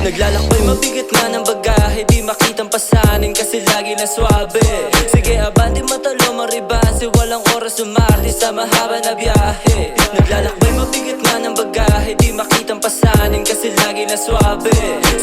Naglalakbay mabigat nga ng bagahe, di makitang pasanin kasi lagi na swabe. Sige abante matalo maribase, walang oras umarte sa mahaba na biyahe. Naglalakbay mabigat nga ng bagahe, di makitang pasanin kasi lagi na swabe.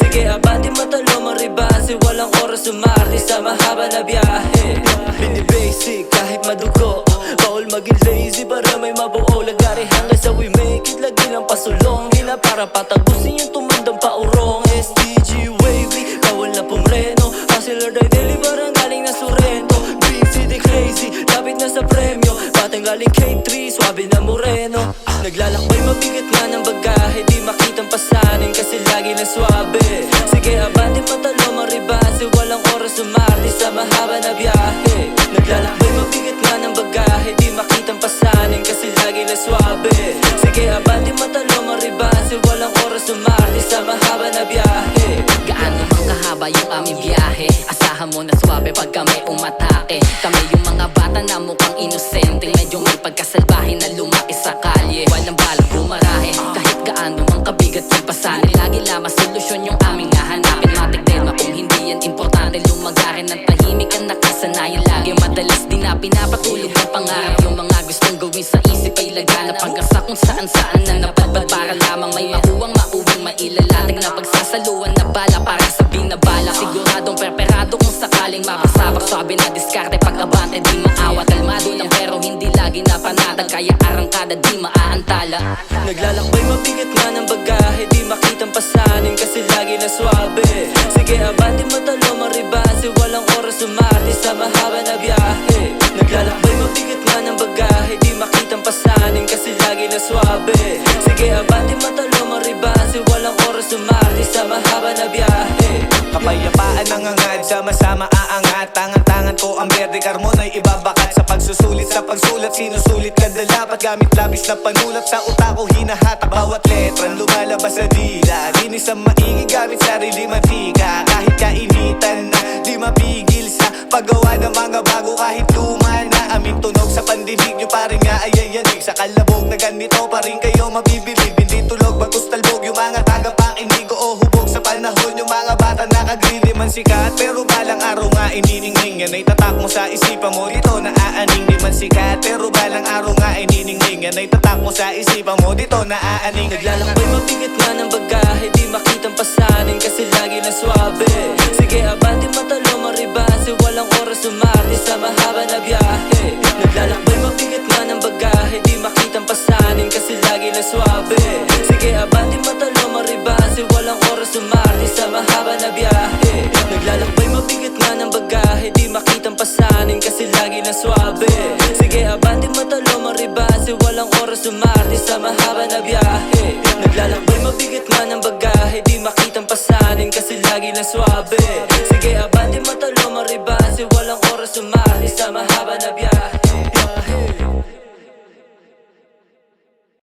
Sige abante matalo maribase, walang oras umarte sa mahaba na biyahe. Bini-basic kahit madugo, bawal maging lazy para may mabuo. Lagari hanggang sa we make it, lagi lang pasulong hila para patagusin yung tumandang paurong. SDG wavy, bawal na pumreno. Hustler day daily parang galing na Sorrento. Big city crazy, lapit na sa premyo. Batang galing K3, swabe na moreno. Naglalakbay mabigat nga ng bagahe, di makitang pasanin kasi lagi na swabe. Sige abante matalo maribase, walang oras umarte sa mahaba na biyahe. Naglalakbay mabigat nga ng bagahe, di makitang pasanin kasi lagi na swabe. Sige abante matalo maribase, walang oras umarte sa mahaba na biyahe. Gaano mang kahaba yung aming biyahe, asahan mo na swabe pag kami umatake. Kami yung mga bata na mukhang inosente, medyo may pagkasalbahe na lumaki sa kalye. Walang balang bumarahe, kahit gaano mang kabigat yung pasanin. Lagi lamang solusyon yung aming hahanapin. Matik din kung hindi yan importante, lumagarin ng tahimik ang nakasanayan lagi. Madalas di na pinapatulog ang pangarap, yung mga gustong gawin sa isip ay laganap. Hanggang sa kung saan-saan na napadbad para lamang may mauwing mailalatag na pagsasaluan na bala para sa binabala. Siguradong perperado kung sakaling mapasabak. Sabi na diskarte pag abante di maawat. Kalmado lang pero hindi lagi na panatag, kaya arangkada di maaantala. Naglalakbay mabigat nga ng bagahe, di makitang pasanin kasi lagi na swabe. Sige abante matalo maribase, walang oras umarte sa mahaba na biyahe. Naglalakbay mabigat nga ng bagahe, di makitang pasanin kasi lagi na swabe. Sige abante matalo maribase, walang oras umarte sa mahaba na biyahe. Kapayapaan ang angad, sama-sama aangat. Tangan-tangan ko ang berde karmon ay ibabakat. Sa pagsusulit, sa pagsulat, sinusulit kada dapat. Gamit labis na panulat, sa utak ko hinahatak. Bawat letrang lumalabas sa dila, linis ang maigi gamit sarili matika. Kahit kainitan na, di mapigil sa paggawa ng mga bago kahit luma na. Aming tunog sa pandinig nyo paring nga ayayanig. Sa kalabog na ganito pa rin kayo mabibilib. Hindi tulog, bagos talbog yung mga tagapakinig o hubog sa panahon. Yung mga bata nakagrili man sikat, pero balang araw nga ininingning. Yan ay tatak mo sa isipan mo, dito na aaning. Di man sikat, pero balang araw nga ininingning. Yan ay tatak mo sa isipan mo, dito na aaning. Naglalakbay mabigat nga ng bagahe, di makitang pasanin kasi lagi na swabe. Sige abante matalo maribase, walang oras umarte sa mahaba na biyahe. Naglalakbay mabigat nga ng bagahe, di makitang pasanin kasi lagi na swabe. Sige abante matalo maribase, walang oras umarte sa mahaba na biyahe. Naglalakbay mabigat nga ng bagahe, di makitang pasanin kasi lagi na swabe. Sige abante matalo maribase, walang oras umarte sa mahaba na biyahe. Naglalakbay mabigat nga ng bagahe, di makitang pasanin kasi lagi na swabe.